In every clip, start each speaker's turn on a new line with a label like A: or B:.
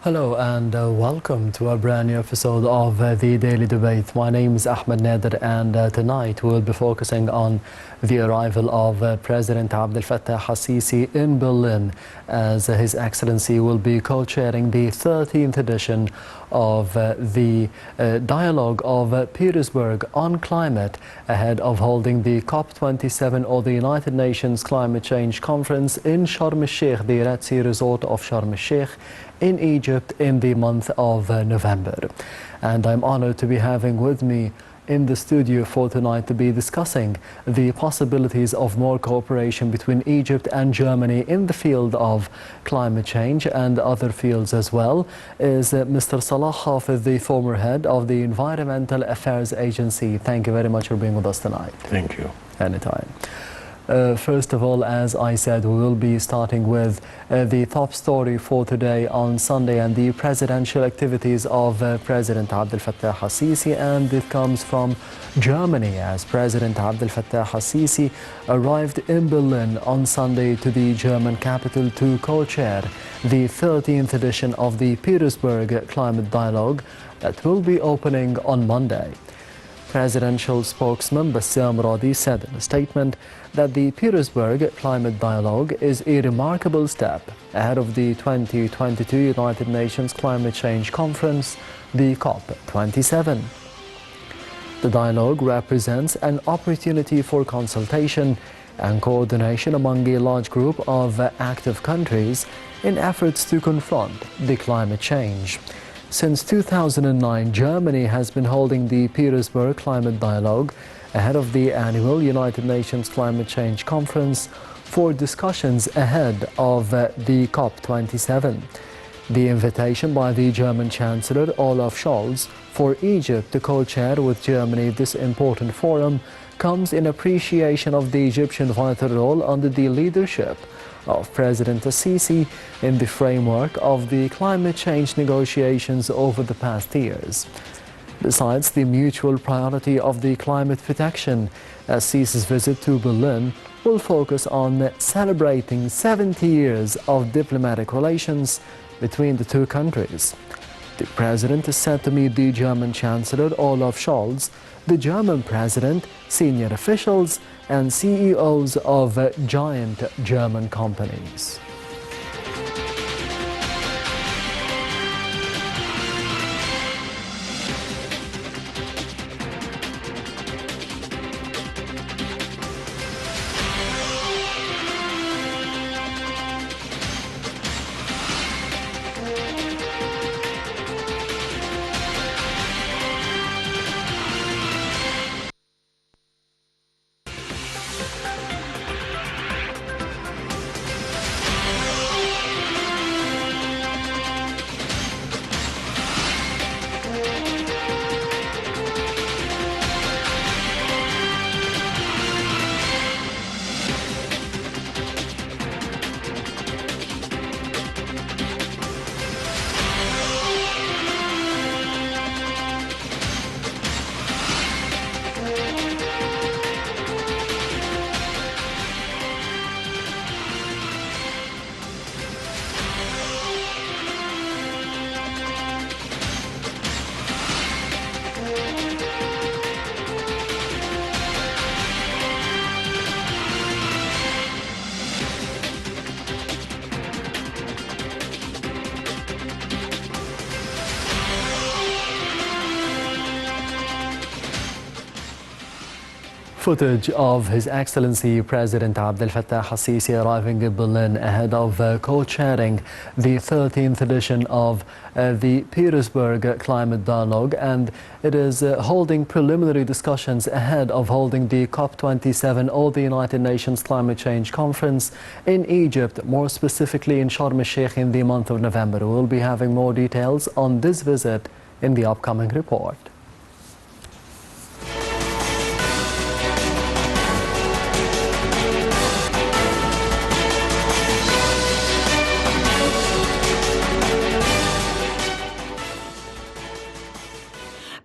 A: Hello and welcome to a brand new episode of the Daily Debate. My name is Ahmed Nader, and tonight we'll be focusing on the arrival of President Abdel Fattah al-Sisi in Berlin, as His Excellency will be co-chairing the 13th edition of the Dialogue of Petersburg on Climate, ahead of holding the COP27 or the United Nations Climate Change Conference in Sharm el-Sheikh, the Red Sea resort of Sharm el-Sheikh in Egypt in the month of November. And I'm honored to be having with me in the studio for tonight to be discussing the possibilities of more cooperation between Egypt and Germany in the field of climate change and other fields as well, is Mr. Salah Hafez, the former head of the Environmental Affairs Agency. Thank you very much for being with us tonight.
B: Thank you.
A: Anytime. First of all, as I said, we will be starting with the top story for today on Sunday and the presidential activities of President Abdel Fattah al-Sisi, and it comes from Germany, as President Abdel Fattah al-Sisi arrived in Berlin on Sunday to the German capital to co-chair the 13th edition of the Petersburg Climate Dialogue that will be opening on Monday. Presidential spokesman Bassam Radi said in a statement that the Petersburg Climate Dialogue is a remarkable step ahead of the 2022 United Nations Climate Change Conference, the COP27. The dialogue represents an opportunity for consultation and coordination among a large group of active countries in efforts to confront the climate change. Since 2009, Germany has been holding the Petersburg Climate Dialogue ahead of the annual United Nations Climate Change Conference for discussions ahead of the COP27. The invitation by the German Chancellor Olaf Scholz for Egypt to co-chair with Germany this important forum comes in appreciation of the Egyptian vital role under the leadership of President al-Sisi in the framework of the climate change negotiations over the past years. Besides the mutual priority of the climate protection, al-Sisi's visit to Berlin will focus on celebrating 70 years of diplomatic relations between the two countries. The President is set to meet the German Chancellor Olaf Scholz, the German President, senior officials and CEOs of giant German companies. Footage of His Excellency President Abdel Fattah al-Sisi arriving in Berlin ahead of co-chairing the 13th edition of the Petersburg Climate Dialogue, and it is holding preliminary discussions ahead of holding the COP27 or the United Nations Climate Change Conference in Egypt, more specifically in Sharm el-Sheikh in the month of November. We'll be having more details on this visit in the upcoming report.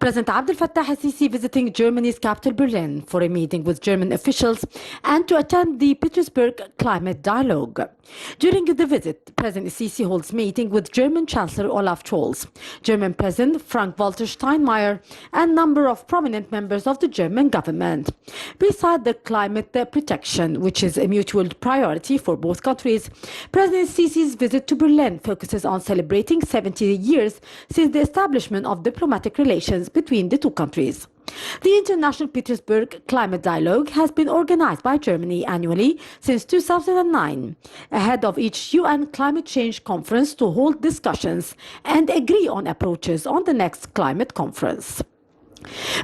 B: President Abdel Fattah al-Sisi visiting Germany's capital Berlin for a meeting with German officials and to attend the Petersburg Climate Dialogue. During the visit, President al-Sisi holds meeting with German Chancellor Olaf Scholz, German President Frank-Walter Steinmeier, and a number of prominent members of the German government. Beside the climate protection, which is a mutual priority for both countries, President al-Sisi's visit to Berlin focuses on celebrating 70 years since the establishment of diplomatic relations between the two countries. The International Petersburg Climate Dialogue has been organized by Germany annually since 2009, ahead of each UN climate change conference to hold discussions and agree on approaches on the next climate conference.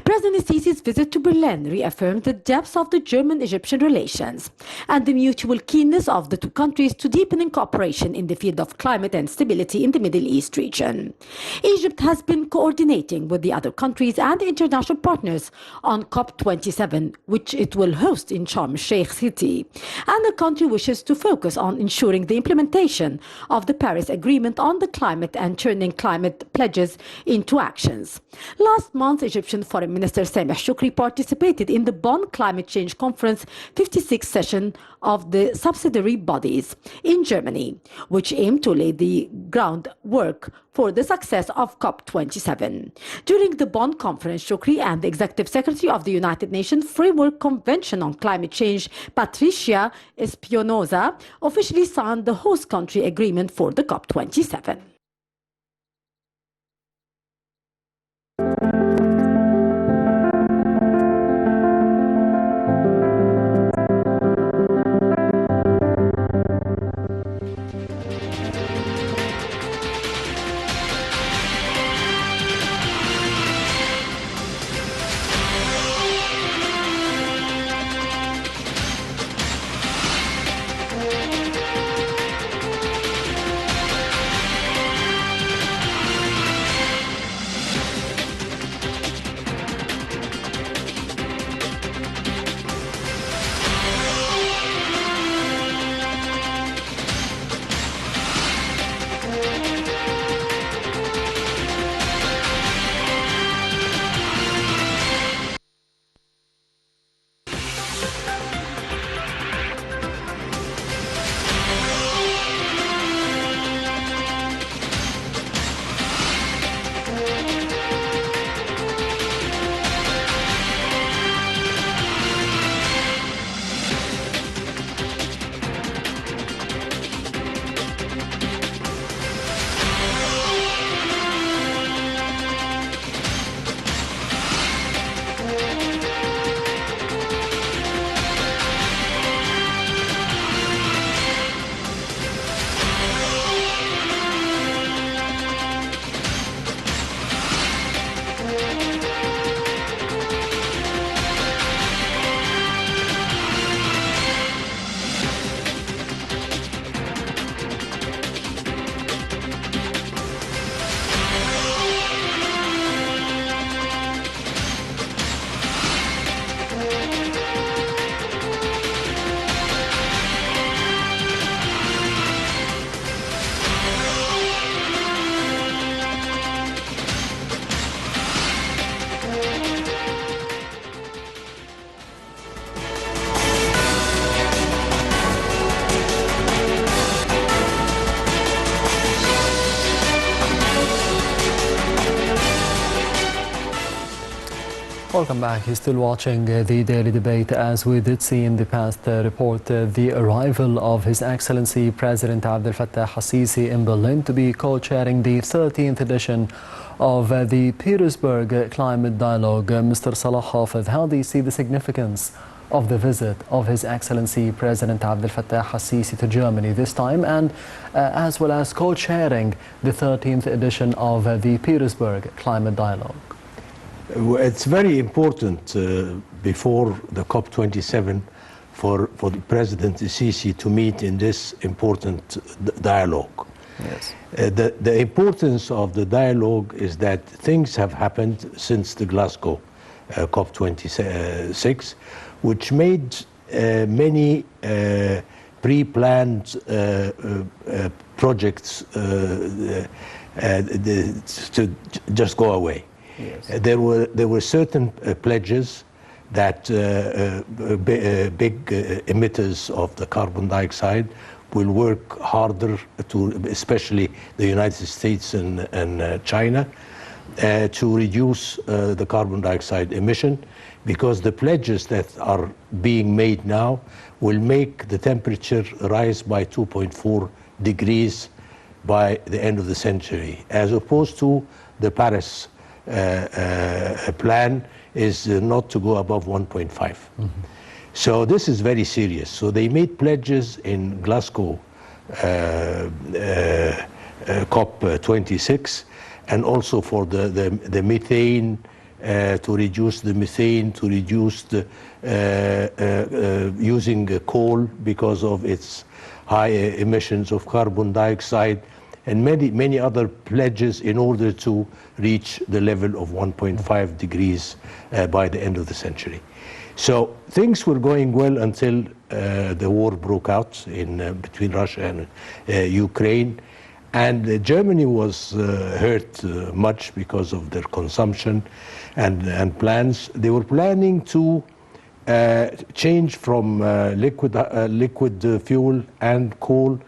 B: President al-Sisi's visit to Berlin reaffirmed the depth of the German-Egyptian relations and the mutual keenness of the two countries to deepening cooperation in the field of climate and stability in the Middle East region. Egypt has been coordinating with the other countries and international partners on COP27, which it will host in Sharm el-Sheikh city, and the country wishes to focus on ensuring the implementation of the Paris Agreement on the climate and turning climate pledges into actions. Last month, Egyptian Foreign Minister Sameh Shoukry participated in the Bonn Climate Change Conference 56th session of the subsidiary bodies in Germany, which aimed to lay the groundwork for the success of COP27. During the Bonn conference, Shoukry and the Executive Secretary of the United Nations Framework Convention on Climate Change, Patricia Espinosa, officially signed the host country agreement for the COP27.
A: Welcome back. You're still watching the Daily Debate. As we did see in the past report, the arrival of His Excellency President Abdel Fattah al-Sisi in Berlin to be co-chairing the 13th edition of the Petersburg Climate Dialogue. Mr. Salah Hafez, how do you see the significance of the visit of His Excellency President Abdel Fattah al-Sisi to Germany this time, and as well as co-chairing the 13th edition of the Petersburg Climate Dialogue?
C: It's very important before the COP27 for the President al-Sisi to meet in this important dialogue.
A: Yes.
C: The importance of the dialogue is that things have happened since the Glasgow COP26, which made many pre-planned projects to just go away.
A: Yes.
C: There were certain pledges that big emitters of the carbon dioxide will work harder to, especially the United States and China, to reduce the carbon dioxide emission, because the pledges that are being made now will make the temperature rise by 2.4 degrees by the end of the century, as opposed to the Paris plan is not to go above 1.5. Mm-hmm. So this is very serious. So they made pledges in Glasgow COP26, and also for the methane, to reduce the methane, to reduce the using coal because of its high emissions of carbon dioxide, and many other pledges in order to reach the level of 1.5 degrees by the end of the century. So things were going well until the war broke out between Russia and Ukraine, and Germany was hurt much because of their consumption and plans. They were planning to change from liquid fuel and coal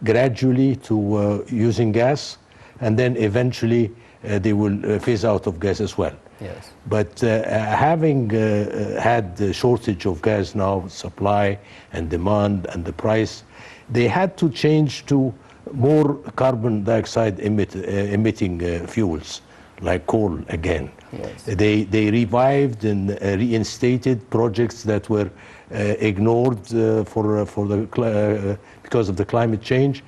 C: gradually to using gas, and then eventually they will phase out of gas as well.
A: Yes.
C: But having had the shortage of gas now, supply and demand and the price, they had to change to more carbon dioxide emitting fuels, like coal again.
A: Yes.
C: They revived and reinstated projects that were ignored because of the climate change.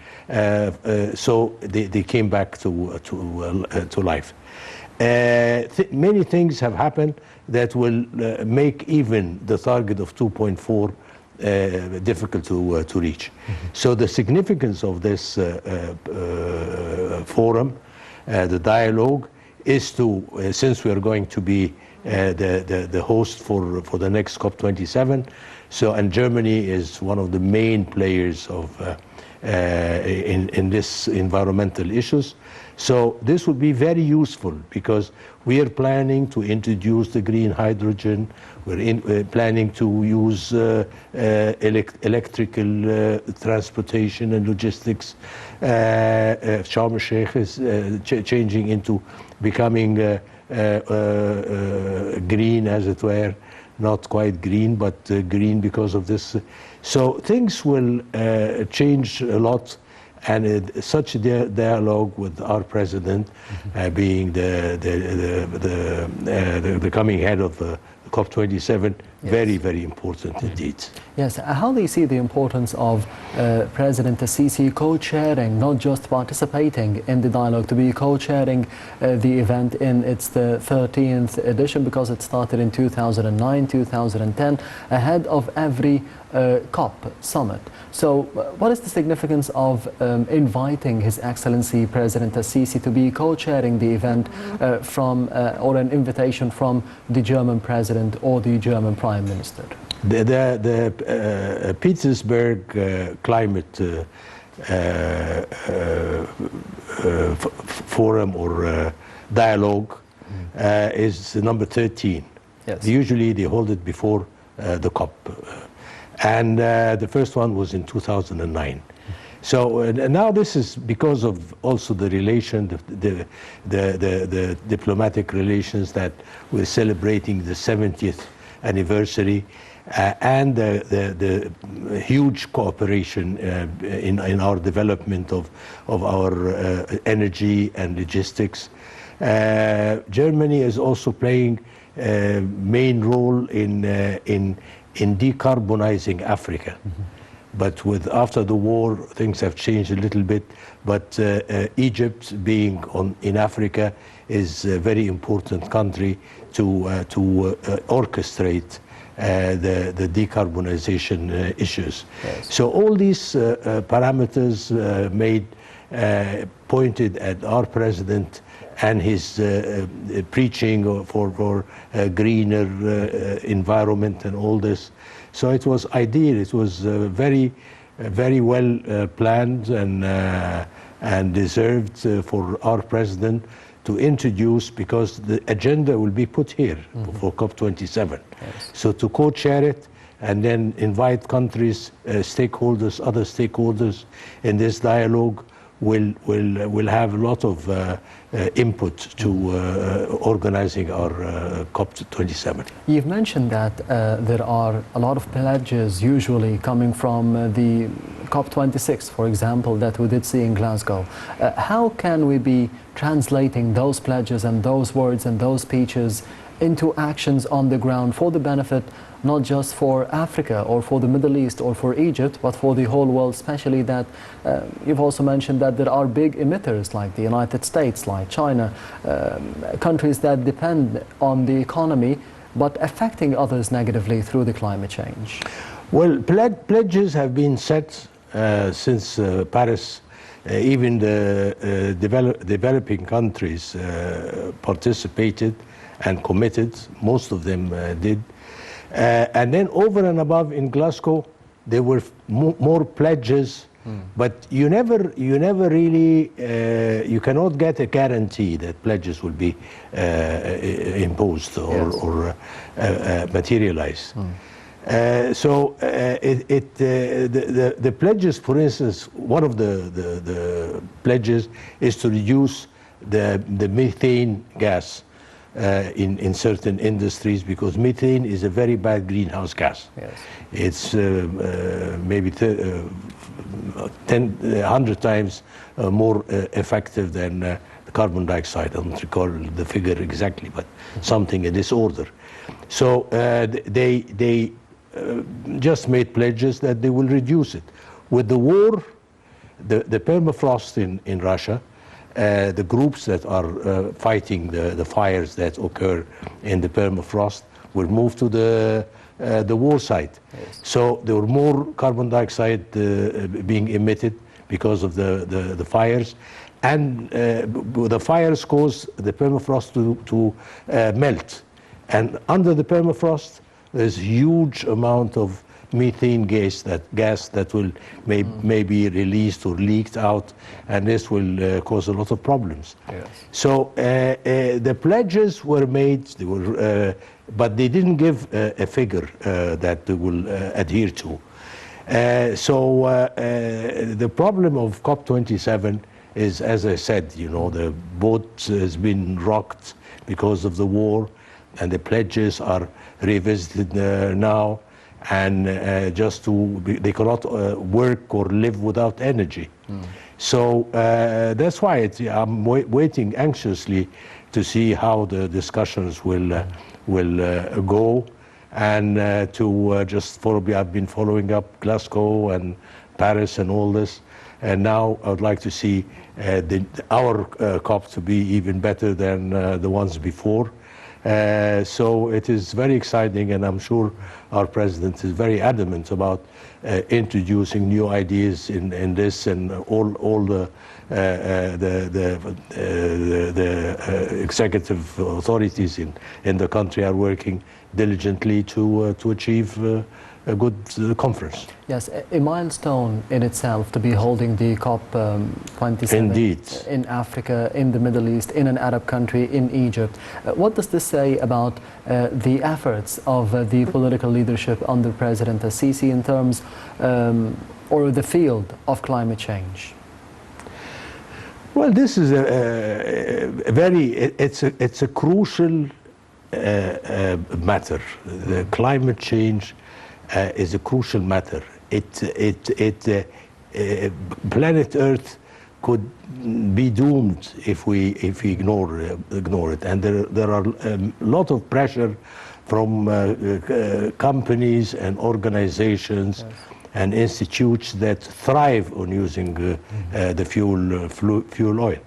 C: So they came back to life. Many things have happened that will make even the target of 2.4 difficult to reach. Mm-hmm. So the significance of this forum, the dialogue, is to, since we are going to be the host for the next COP27, so, and Germany is one of the main players in this environmental issues. So this would be very useful, because we are planning to introduce the green hydrogen. We're planning to use electrical transportation and logistics. Sharm el-Sheikh is changing into becoming green, as it were. Not quite green, but green because of this. So things will change a lot. And such a dialogue with our president, being the coming head of COP27, yes. Very important indeed.
A: Yes, how do you see the importance of President Sisi co-chairing, not just participating in the dialogue, to be co-chairing the event in its the 13th edition, because it started in 2009, 2010, ahead of every COP summit. So what is the significance of inviting His Excellency President Sisi to be co-chairing the event or an invitation from the German President or the German Prime Minister?
C: The Petersburg Climate Forum or Dialogue is number 13. Yes. Usually they hold it before the COP. And the first one was in 2009. So now this is because of also the relation, the diplomatic relations that we're celebrating the 70th anniversary, and the huge cooperation in our development of our energy and logistics. Germany is also playing a main role in decarbonizing Africa. Mm-hmm. But after the war, things have changed a little bit. But Egypt, being in Africa, is a very important country to orchestrate the decarbonization issues. Yes. So all these parameters pointed at our president and his preaching for a greener environment and all this. So it was ideal. It was very well planned and deserved for our president to introduce, because the agenda will be put here for COP27. So to co-chair it and then invite countries, stakeholders, other stakeholders in this dialogue will have a lot of input to organizing our COP27.
A: You've mentioned that there are a lot of pledges usually coming from the COP26, for example, that we did see in Glasgow. How can we be translating those pledges and those words and those speeches into actions on the ground for the benefit not just for Africa or for the Middle East or for Egypt, but for the whole world, especially that you've also mentioned that there are big emitters like the United States, like China, countries that depend on the economy but affecting others negatively through the climate change?
C: Well, pledges have been set since Paris. Even the developing countries participated and committed. Most of them did. And then over and above in Glasgow, there were more pledges, but you never really, you cannot get a guarantee that pledges will be imposed or materialize. So the pledges, for instance, one of the pledges is to reduce the methane gas in certain industries, because methane is a very bad greenhouse gas.
A: Yes.
C: It's maybe 100 times more effective than the carbon dioxide. I don't recall the figure exactly, but something in this order. So they just made pledges that they will reduce it. With the war, the permafrost in Russia, the groups that are fighting the fires that occur in the permafrost will move to the war site.
A: Yes.
C: So there were more carbon dioxide being emitted because of the fires, and the fires cause the permafrost to melt. And under the permafrost, there's a huge amount of methane gas that will may be released or leaked out, and this will cause a lot of problems.
A: Yes.
C: So the pledges were made, they were, but they didn't give a figure that they will adhere to. So the problem of COP27 is, as I said, you know, the boat has been rocked because of the war, and the pledges are revisited now. And they cannot work or live without energy. So that's why I'm waiting anxiously to see how the discussions will go, and just follow. I've been following up Glasgow and Paris and all this, and now I would like to see our COP to be even better than the ones before. So it is very exciting, and I'm sure our president is very adamant about introducing new ideas in this, and all the executive authorities in the country are working diligently to achieve a good conference.
A: Yes, a milestone in itself to be holding the COP27
C: Indeed.
A: In Africa, in the Middle East, in an Arab country, in Egypt. What does this say about the efforts of the political leadership under President Sisi in terms or the field of climate change?
C: Well, this is it's a crucial matter. The climate change is a crucial matter. Planet Earth could be doomed if we ignore it. And there are a lot of pressure from companies and organizations and institutes that thrive on using the fuel oil,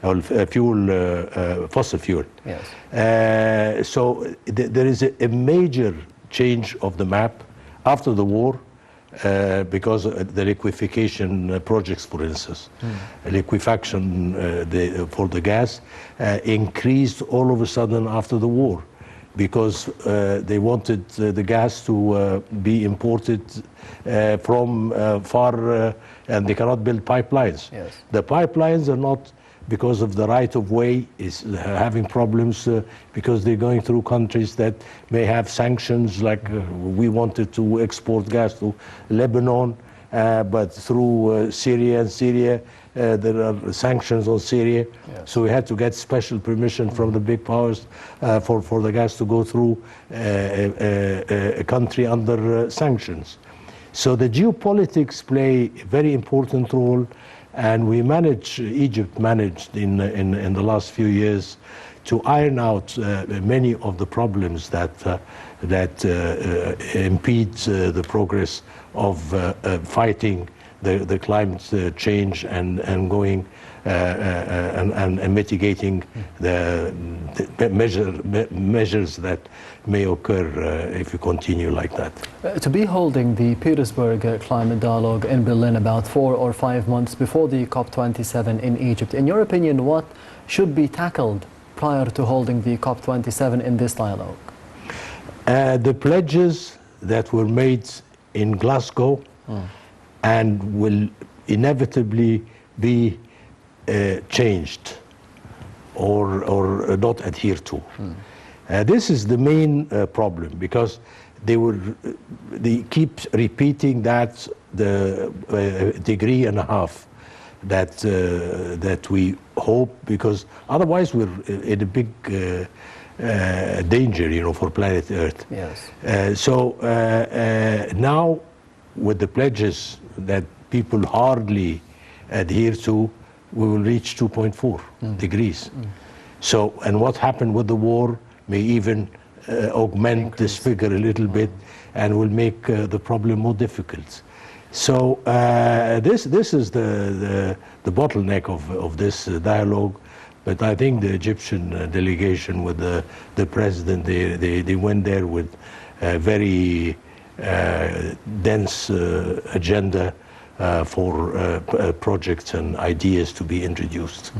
C: or fossil fuel.
A: Yes.
C: So there is a major change of the map after the war, because the liquefaction projects, for instance, liquefaction for the gas increased all of a sudden after the war, because they wanted the gas to be imported from far, and they cannot build pipelines.
A: Yes.
C: The pipelines are not because of the right-of-way is having problems because they're going through countries that may have sanctions, like we wanted to export gas to Lebanon, but through Syria, there are sanctions on Syria.
A: Yes.
C: So we had to get special permission from the big powers for the gas to go through a country under sanctions. So the geopolitics play a very important role, and Egypt managed in the last few years to iron out many of the problems that impede the progress of fighting the climate change and going and mitigating the measures that may occur if you continue like that.
A: To be holding the Petersburg Climate Dialogue in Berlin about 4 or 5 months before the COP27 in Egypt, in your opinion, what should be tackled prior to holding the COP27 in this dialogue?
C: The pledges that were made in Glasgow and will inevitably be changed or not adhered to. This is the main problem, because they keep repeating that the 1.5 degrees that we hope, because otherwise we're in a big danger, for planet Earth.
A: Yes.
C: So now, with the pledges that people hardly adhere to, we will reach 2.4 degrees. So, and what happened with the war may even augment this figure a little bit and will make the problem more difficult. So this is the bottleneck of this dialogue. But I think the Egyptian delegation with the president, they went there with a very dense agenda for projects and ideas to be introduced.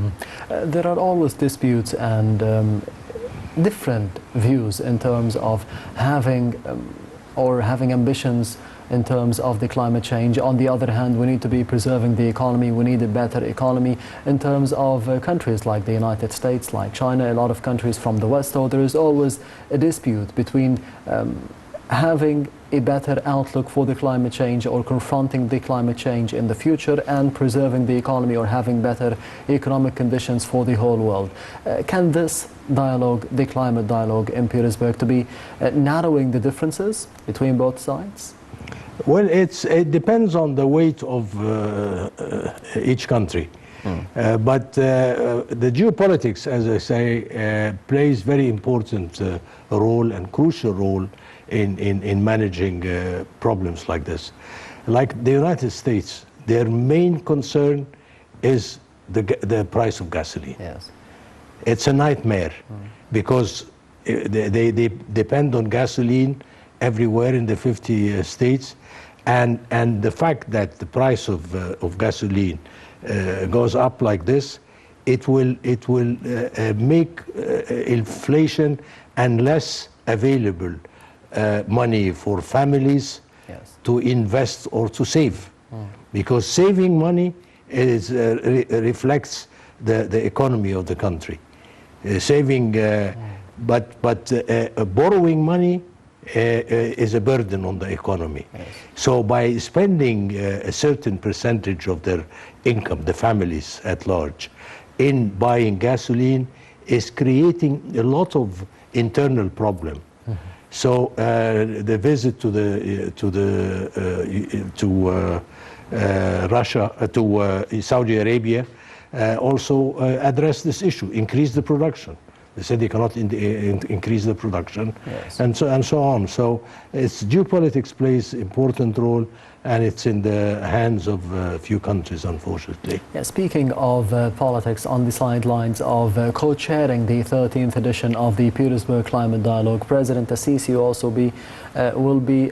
A: There are always disputes and different views in terms of having ambitions in terms of the climate change. On the other hand, we need to be preserving the economy. We need a better economy in terms of countries like the United States, like China, a lot of countries from the West. So there is always a dispute between having a better outlook for the climate change or confronting the climate change in the future and preserving the economy or having better economic conditions for the whole world. Can this dialogue, the climate dialogue in Petersburg, to be narrowing the differences between both sides?
C: Well, it depends on the weight of each country. But the geopolitics, as I say, plays very important role and crucial role in managing problems like this. Like the United States, their main concern is the price of gasoline.
A: Yes.
C: It's a nightmare because they depend on gasoline everywhere in the 50 states, and the fact that the price of gasoline goes up like this, it will make inflation and less available money for families to invest or to save, because saving money reflects the economy of the country. But borrowing money is a burden on the economy. So by spending a certain percentage of their income, the families at large, in buying gasoline, is creating a lot of internal problem. So the visit to Russia, to Saudi Arabia, also addressed this issue, increase the production. They said they cannot increase the production, and so on. So geopolitics plays an important role, and it's in the hands of a few countries, unfortunately.
A: Yeah, speaking of politics, on the sidelines of co-chairing the 13th edition of the Petersburg Climate Dialogue, President Al-Sisi also will be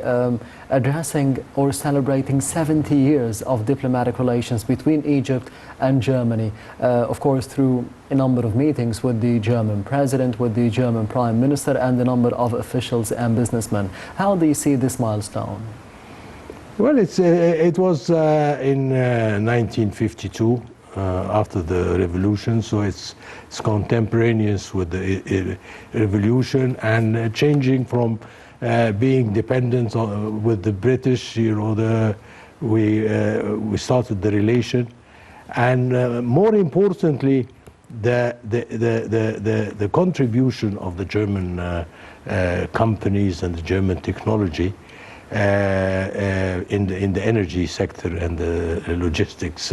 A: addressing or celebrating 70 years of diplomatic relations between Egypt and Germany, of course through a number of meetings with the German president, with the German prime minister, and a number of officials and businessmen. How do you see this milestone?
C: Well, it was in 1952 after the revolution, so it's contemporaneous with the revolution, and changing from being dependent on, with the British. We started the relation, and more importantly, the contribution of the German companies and the German technology in the energy sector and the logistics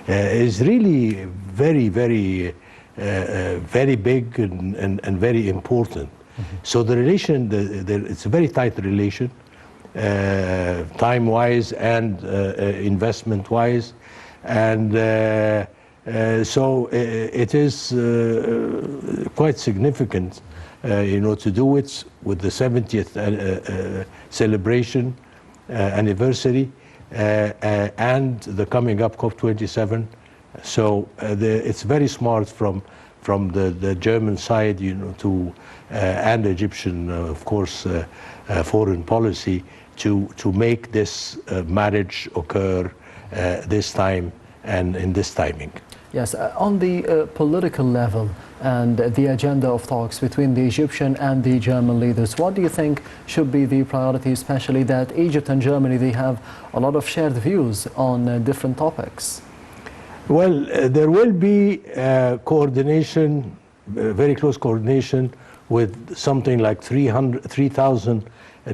C: is really very big and very important. Mm-hmm. So the relation, it's a very tight relation, time-wise and investment-wise, and so it is quite significant, to do it with the 70th celebration anniversary and the coming up COP27. So it's very smart from the German side, to and Egyptian, of course, foreign policy to make this marriage occur this time and in this timing.
A: Yes, on the political level and the agenda of talks between the Egyptian and the German leaders, what do you think should be the priority, especially that Egypt and Germany, they have a lot of shared views on different topics?
C: Well, there will be coordination, very close coordination with something like 3,000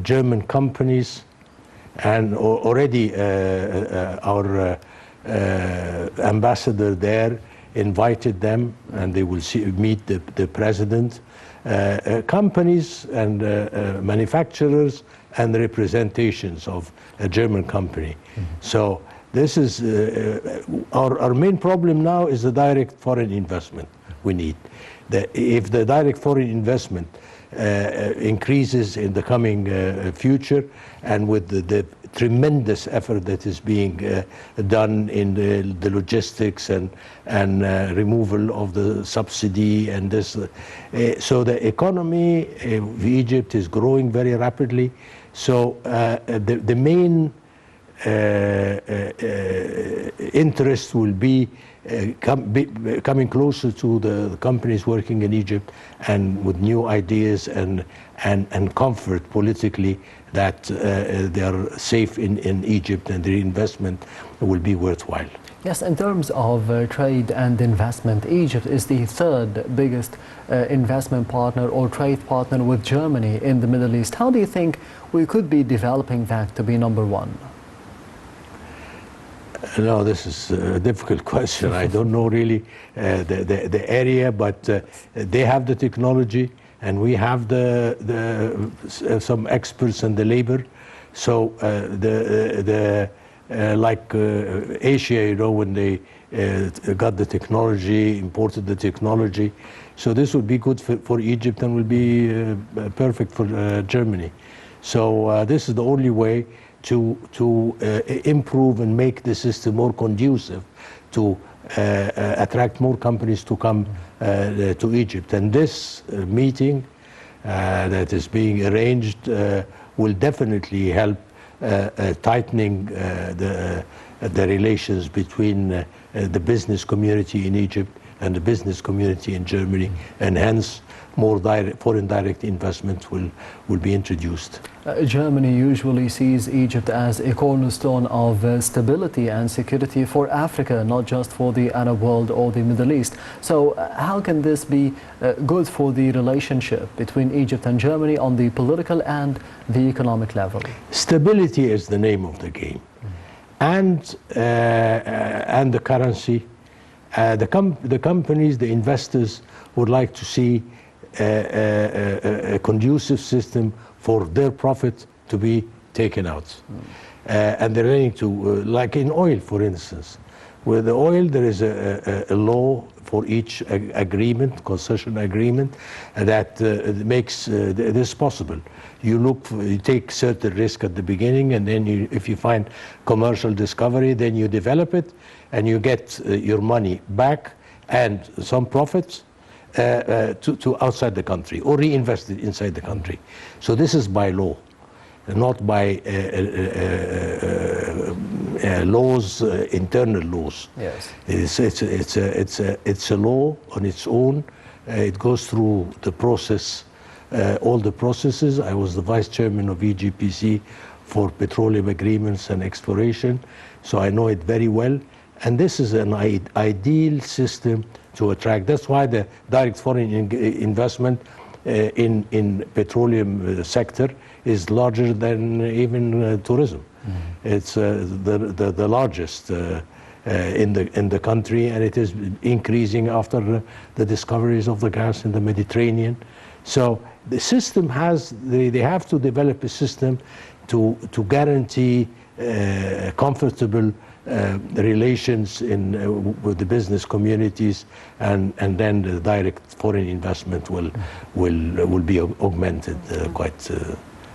C: German companies, and already our ambassador there invited them, and they will meet the president, companies and manufacturers and representations of a German company. Mm-hmm. So this is our main problem now is the direct foreign investment we need. If the direct foreign investment increases in the coming future, and with the tremendous effort that is being done in the logistics and removal of the subsidy and this, so the economy of Egypt is growing very rapidly. So the main interest will be coming closer to the companies working in Egypt, and with new ideas and comfort politically that they are safe in Egypt, and their investment will be worthwhile.
A: Yes, in terms of trade and investment, Egypt is the third biggest investment partner or trade partner with Germany in the Middle East. How do you think we could be developing that to be number one?
C: No, this is a difficult question. I don't know really the area, but they have the technology, and we have some experts in the labor. So like Asia, when they got the technology, imported the technology. So this would be good for Egypt, and will be perfect for Germany. So this is the only way to improve and make the system more conducive to attract more companies to come to Egypt. And this meeting that is being arranged will definitely help tightening the relations between the business community in Egypt and the business community in Germany, and hence more foreign direct investment will be introduced.
A: Germany usually sees Egypt as a cornerstone of stability and security for Africa, not just for the Arab world or the Middle East. So how can this be good for the relationship between Egypt and Germany on the political and the economic level? Stability
C: is the name of the game. And the currency. The companies, the investors would like to see a conducive system for their profit to be taken out. And they're ready to, like in oil, for instance. With the oil, there is a law for each agreement, concession agreement, that makes this possible. You take certain risk at the beginning, and then if you find commercial discovery, then you develop it, and you get your money back and some profits to outside the country, or reinvested inside the country. So this is by law, not by laws, internal laws.
A: Yes.
C: It's a law on its own. It goes through the process, all the processes. I was the vice chairman of EGPC for petroleum agreements and exploration, so I know it very well. And this is an ideal system to attract. That's why the direct foreign investment in petroleum sector is larger than even tourism. It's the largest in the country, and it is increasing after the discoveries of the gas in the Mediterranean. So the system they have to develop a system to guarantee comfortable relations with the business communities, and then the direct foreign investment will be augmented quite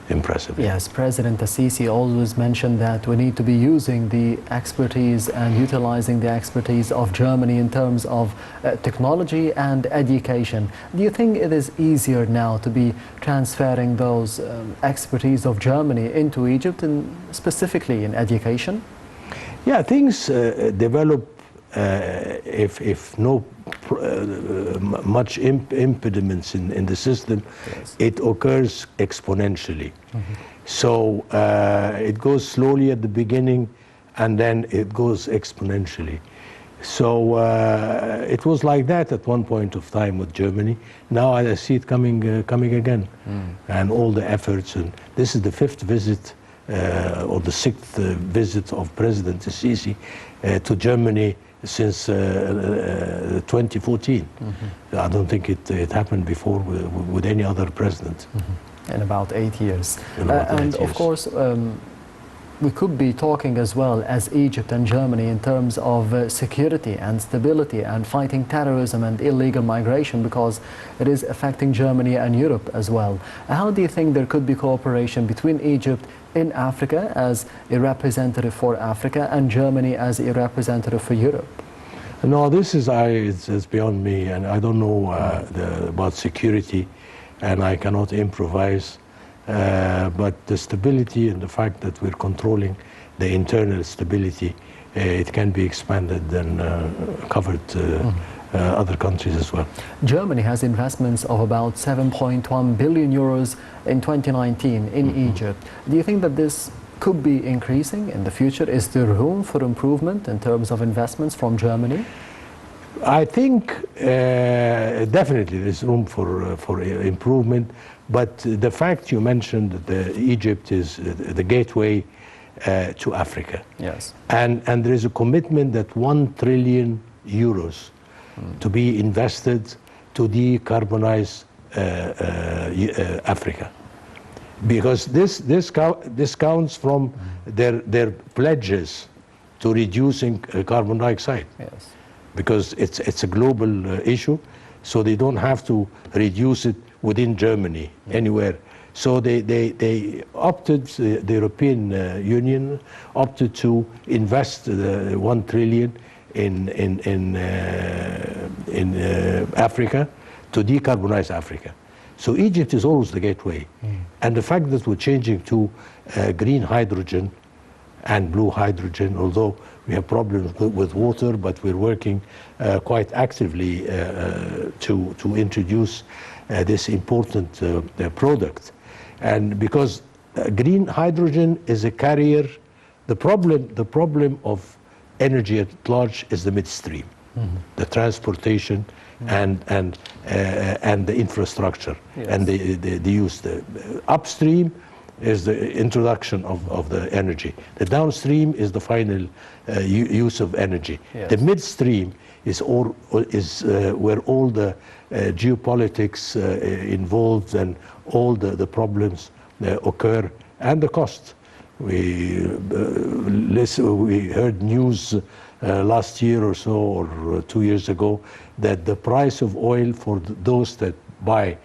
C: impressively.
A: Yes, President Al-Sisi always mentioned that we need to be using the expertise and utilizing the expertise of Germany in terms of technology and education. Do you think it is easier now to be transferring those expertise of Germany into Egypt, and specifically in education?
C: Yeah, things develop if no much impediments in the system. Yes. It occurs exponentially. So it goes slowly at the beginning, and then it goes exponentially. So it was like that at one point of time with Germany. Now I see it coming again, and all the efforts. And this is the 5th visit or the 6th visit of President Al-Sisi to Germany since 2014. I don't think it happened before with any other president.
A: In about 8 years.
C: And
A: of course, we could be talking as well as Egypt and Germany in terms of security and stability and fighting terrorism and illegal migration, because it is affecting Germany and Europe as well. How do you think there could be cooperation between Egypt in Africa as a representative for Africa and Germany as a representative for Europe?
C: No, this is it's beyond me, and I don't know about security, and I cannot improvise. But the stability and the fact that we're controlling the internal stability, it can be expanded and covered other countries as well.
A: Germany has investments of about 7.1 billion euros in 2019 in Egypt. Do you think that this could be increasing in the future? Is there room for improvement in terms of investments from Germany?
C: I think definitely there's room for improvement, but the fact you mentioned that Egypt is the gateway to Africa.
A: Yes.
C: And there is a commitment that 1 trillion euros to be invested to decarbonize Africa. Because this counts from their pledges to reducing carbon dioxide.
A: Yes.
C: Because it's a global issue, so they don't have to reduce it within Germany, anywhere. So they opted, the European Union opted to invest 1 trillion in Africa to decarbonize Africa. So Egypt is always the gateway. And the fact that we're changing to green hydrogen and blue hydrogen, although we have problems with water, but we're working quite actively to introduce this important product. And because green hydrogen is a carrier, the problem of energy at large is the midstream, the transportation and the infrastructure, yes, and the use. The upstream is the introduction of the energy. The downstream is the final use of energy. Yes. The midstream is where all the geopolitics involved and all the problems occur, and the cost. We heard news last year or so, or 2 years ago, that the price of oil for those that buy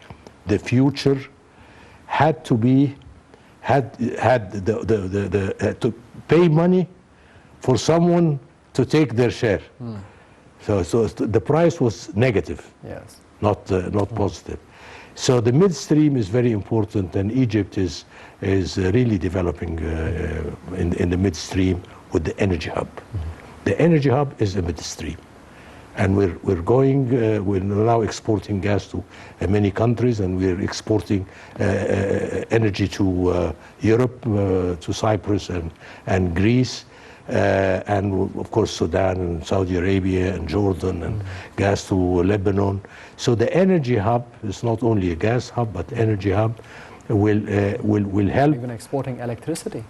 C: the future had to pay money for someone to take their share. So the price was negative, yes, not positive. So the midstream is very important, and Egypt is really developing in the midstream with the energy hub. The energy hub is a midstream. And we're now exporting gas to many countries, and we're exporting energy to Europe, to Cyprus and Greece, and of course Sudan and Saudi Arabia and Jordan, and gas to Lebanon. So the energy hub is not only a gas hub, but energy hub will help.
A: Even exporting electricity.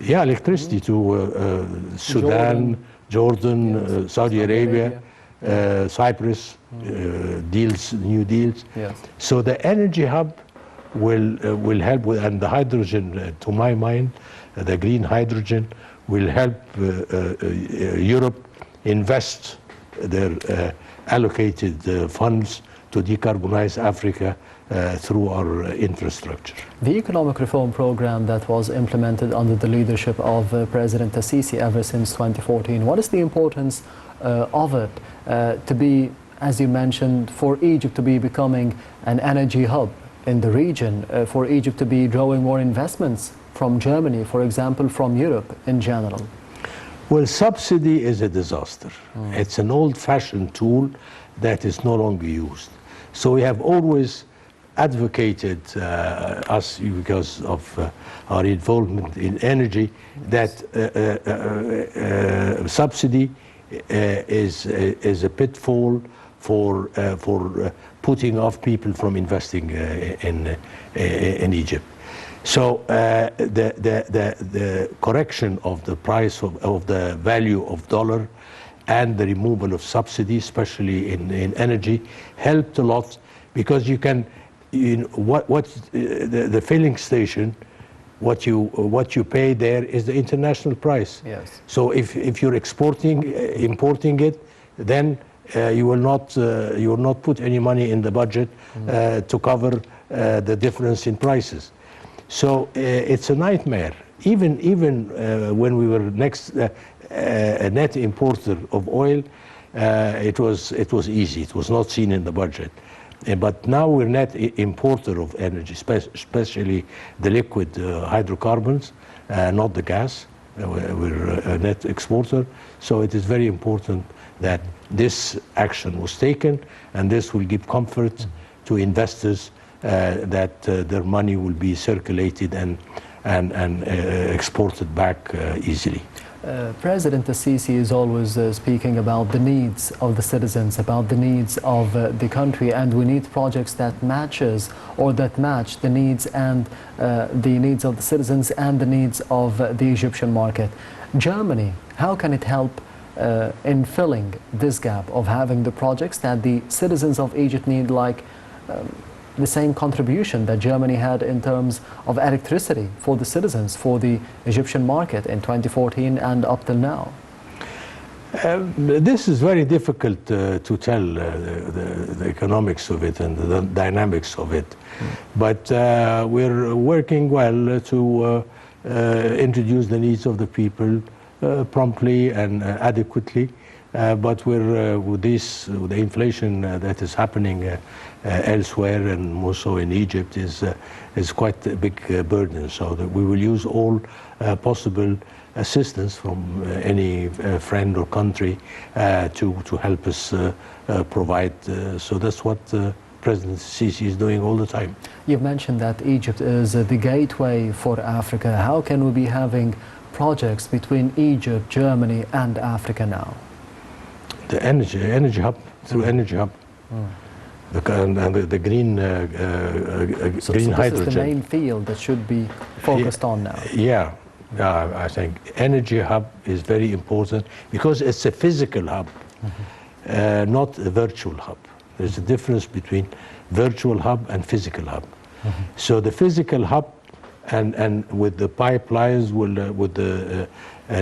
C: Yeah, electricity to Sudan, Jordan,
A: yes.
C: Saudi Arabia. Cyprus, new deals.
A: Yes.
C: So the energy hub will help with, and the hydrogen, to my mind, the green hydrogen will help Europe invest their allocated funds to decarbonize Africa through our infrastructure.
A: The economic reform program that was implemented under the leadership of President Al-Sisi ever since 2014, what is the importance of it to be, as you mentioned, for Egypt to be becoming an energy hub in the region, for Egypt to be drawing more investments from Germany, for example, from Europe in general?
C: Well, subsidy is a disaster. It's an old-fashioned tool that is no longer used. So we have always advocated, us, because of our involvement in energy, that subsidy is a pitfall for putting off people from investing in Egypt. So the correction of the price of the value of dollar and the removal of subsidy, especially in energy, helped a lot, because you can, the filling station, what you pay there is the international price.
A: Yes.
C: So if you're importing it, then you will not put any money in the budget to cover the difference in prices. So it's a nightmare. Even when we were a net importer of oil, it was easy. It was not seen in the budget. But now we're net importer of energy, especially the liquid hydrocarbons, not the gas. We're a net exporter. So it is very important that this action was taken, and this will give comfort to investors that their money will be circulated and exported back easily.
A: President Al-Sisi is always speaking about the needs of the citizens, about the needs of the country, and we need projects that match the needs and the needs of the citizens and the needs of the Egyptian market. Germany, how can it help in filling this gap of having the projects that the citizens of Egypt need, like the same contribution that Germany had in terms of electricity for the citizens, for the Egyptian market in 2014 and up till now?
C: This is very difficult to tell the economics of it and the dynamics of it. But we're working well to introduce the needs of the people promptly and adequately. But we're with the inflation that is happening elsewhere, and more so in Egypt, is quite a big burden. So that we will use all possible assistance from any friend or country to help us provide. So that's what President Sisi is doing all the time.
A: You've mentioned that Egypt is the gateway for Africa. How can we be having projects between Egypt, Germany, and Africa now?
C: The energy hub, through energy hub. The green
A: So
C: green
A: this
C: hydrogen.
A: is the main field that should be focused on now.
C: Yeah, I think energy hub is very important because it's a physical hub, not a virtual hub. There's a difference between virtual hub and physical hub. So the physical hub, and with the pipelines, with the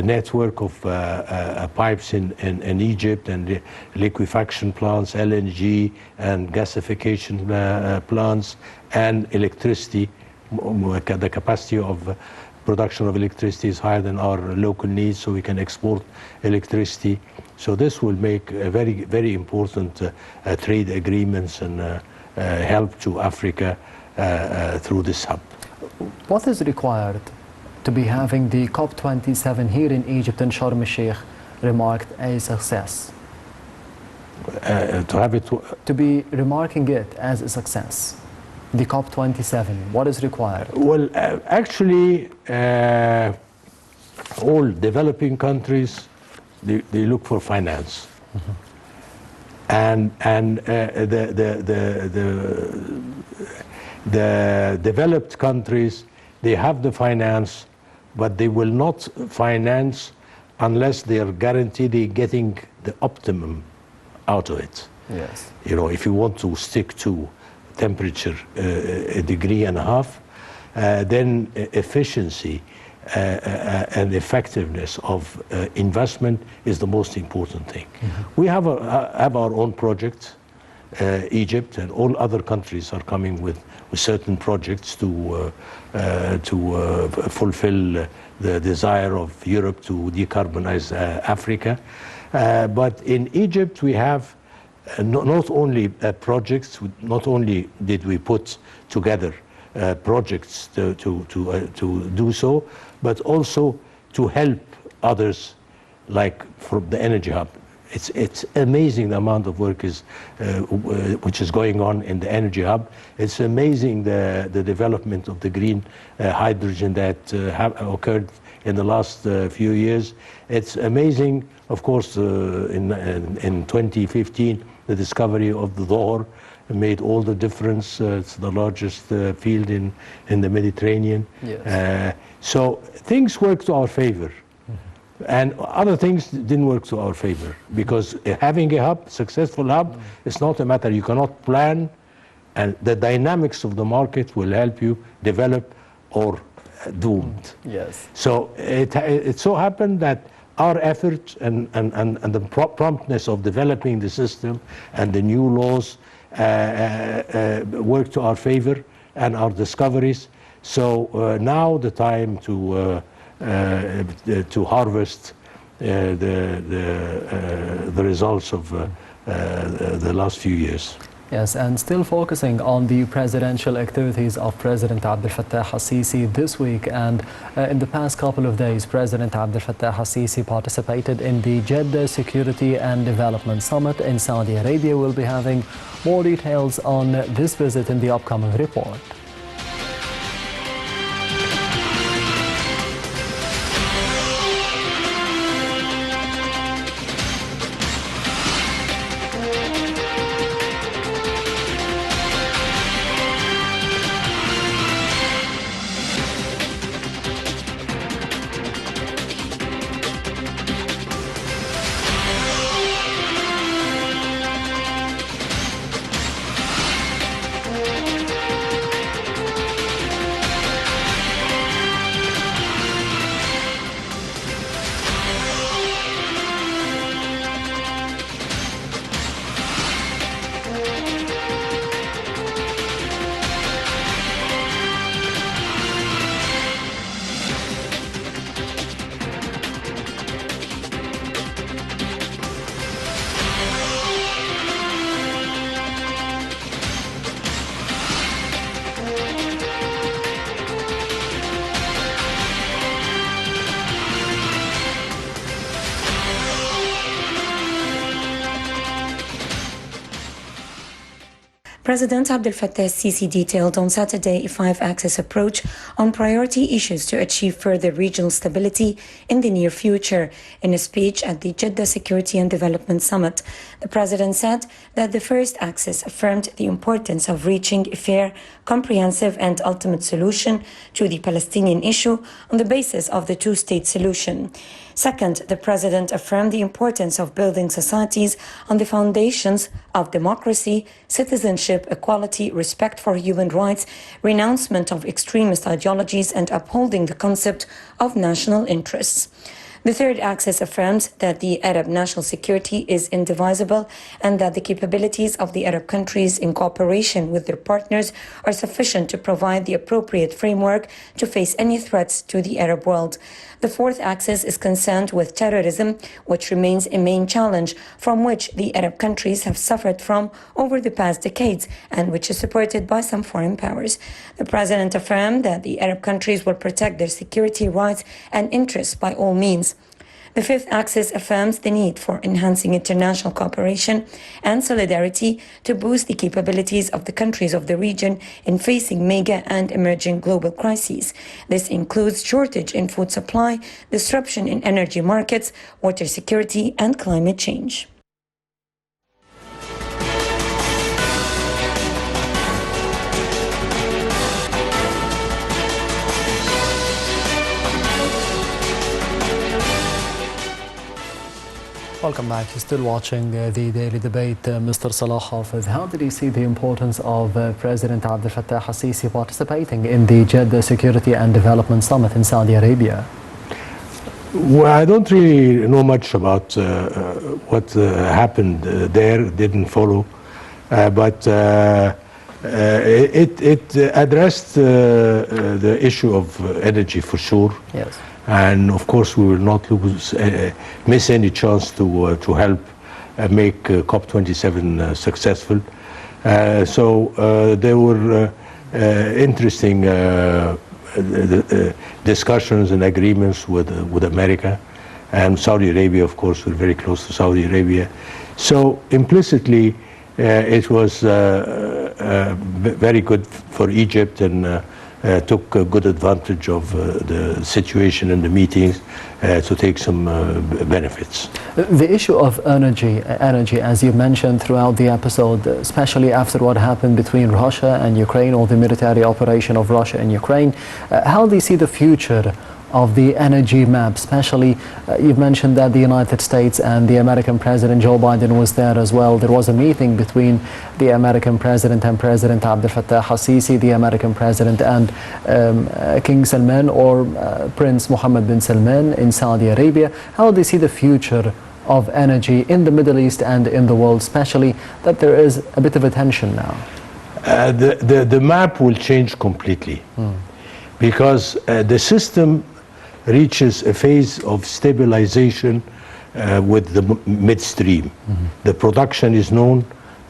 C: network of pipes in Egypt, and the liquefaction plants, LNG and gasification plants, and electricity, the capacity of production of electricity is higher than our local needs, so we can export electricity. So this will make a very, very important trade agreements and help to Africa through this hub.
A: What is required to be having the COP27 here in Egypt in Sharm el-Sheikh remarked a success?
C: To have it
A: To be remarking it as a success, the COP27, what is required?
C: well, actually, all developing countries they look for finance, and the developed countries, they have the finance, but they will not finance unless they are guaranteed getting the optimum out of it.
A: Yes.
C: You know, if you want to stick to temperature a degree and a half, then efficiency and effectiveness of investment is the most important thing. We have our own project. Egypt and all other countries are coming with certain projects to fulfill the desire of Europe to decarbonize Africa. But in Egypt we have not only projects, not only did we put together projects to do so, but also to help others, like for the energy hub. It's amazing the amount of work which is going on in the energy hub. It's amazing the development of the green hydrogen that have occurred in the last few years. It's amazing, of course, in 2015, the discovery of the Zohr made all the difference. It's the largest field in the Mediterranean.
A: Yes.
C: So things work to our favor. And other things didn't work to our favor, because having a hub, successful hub, it's not a matter. You cannot plan, and the dynamics of the market will help you develop or doomed.
A: Yes.
C: So it so happened that our effort and the promptness of developing the system and the new laws worked to our favor and our discoveries. So now the time to harvest the results of the last few years.
A: Yes, and still focusing on the presidential activities of President Abdel Fattah al-Sisi this week, and in the past couple of days, President Abdel Fattah al-Sisi participated in the Jeddah Security and Development Summit in Saudi Arabia. We'll be having more details on this visit in the upcoming report.
D: President Abdel Fattah al-Sisi detailed on Saturday a five-axis approach on priority issues to achieve further regional stability in the near future. In a speech at the Jeddah Security and Development Summit, the president said that the first axis affirmed the importance of reaching a fair, comprehensive and ultimate solution to the Palestinian issue on the basis of the two-state solution. Second, the president affirmed the importance of building societies on the foundations of democracy, citizenship, equality, respect for human rights, renouncement of extremist ideologies, and upholding the concept of national interests. The third axis affirms that the Arab national security is indivisible and that the capabilities of the Arab countries in cooperation with their partners are sufficient to provide the appropriate framework to face any threats to the Arab world. The fourth axis is concerned with terrorism, which remains a main challenge from which the Arab countries have suffered from over the past decades and which is supported by some foreign powers. The president affirmed that the Arab countries will protect their security rights and interests by all means. The fifth axis affirms the need for enhancing international cooperation and solidarity to boost the capabilities of the countries of the region in facing mega and emerging global crises. This includes shortage in food supply, disruption in energy markets, water security, and climate change.
A: Welcome back. You're still watching the Daily Debate. Mr. Salah Hafez, how did you see the importance of President Abdel Fattah al-Sisi participating in the Jeddah Security and Development Summit in Saudi Arabia?
C: Well, I don't really know much about what happened there, didn't follow, but it addressed the issue of energy for sure.
A: Yes.
C: And of course, we will not miss any chance to help make COP27 successful. So there were interesting discussions and agreements with America and Saudi Arabia. Of course, we're very close to Saudi Arabia. So implicitly, it was very good for Egypt and took good advantage of the situation in the meetings to take some benefits.
A: The issue of energy, as you mentioned throughout the episode, especially after what happened between Russia and Ukraine, or the military operation of Russia and Ukraine, how do you see the future of the energy map? Especially, you've mentioned that the United States and the American President Joe Biden was there as well. There was a meeting between the American President and President Abdel Fattah al-Sisi, the American President and King Salman or Prince Mohammed bin Salman in Saudi Arabia. How do you see the future of energy in the Middle East and in the world, especially that there is a bit of a tension now?
C: The map will change completely because the system reaches a phase of stabilization with the midstream. The production is known,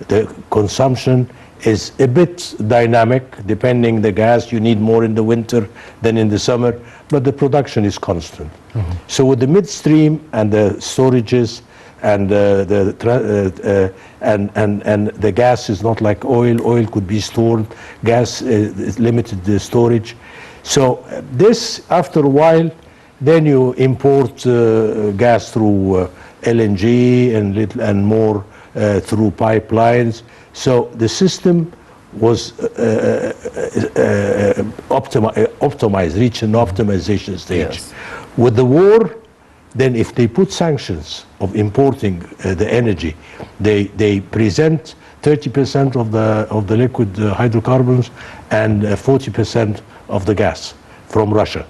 C: the consumption is a bit dynamic, depending the gas, you need more in the winter than in the summer, but the production is constant. So with the midstream and the storages and the gas is not like oil. Oil could be stored, gas is limited the storage. So this, after a while, then you import gas through LNG and more through pipelines. So the system was optimized, reached an optimization stage.
A: Yes.
C: With the war, then if they put sanctions of importing the energy, they present 30% of the liquid hydrocarbons and 40% of the gas from Russia.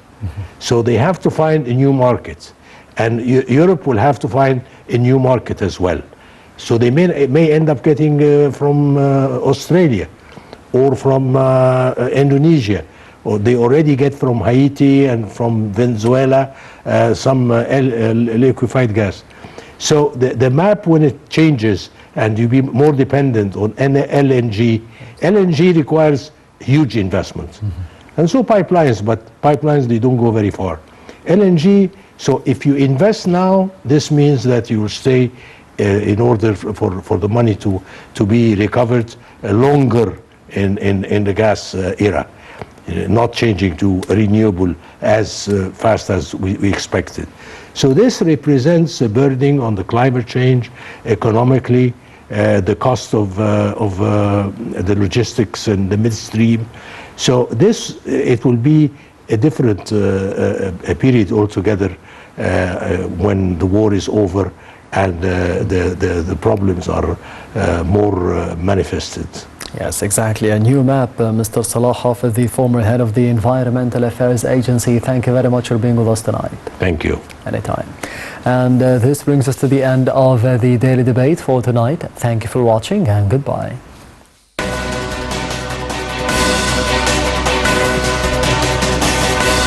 C: So they have to find a new market, and Europe will have to find a new market as well. So they may end up getting from Australia or from Indonesia, or they already get from Haiti and from Venezuela some liquefied gas. So the map, when it changes and you be more dependent on LNG, LNG requires huge investment. And so pipelines, but pipelines, they don't go very far. LNG, so if you invest now, this means that you will stay in order for the money to be recovered longer in the gas era, not changing to renewable as fast as we expected. So this represents a burden on the climate change, economically, the cost of the logistics and the midstream. So this, it will be a different a period altogether when the war is over and the problems are more manifested.
A: Yes, exactly. A new map, Mr. Salah Hafez, the former head of the Environmental Affairs Agency. Thank you very much for being with us tonight.
C: Thank you.
A: Anytime. And this brings us to the end of the daily debate for tonight. Thank you for watching and goodbye.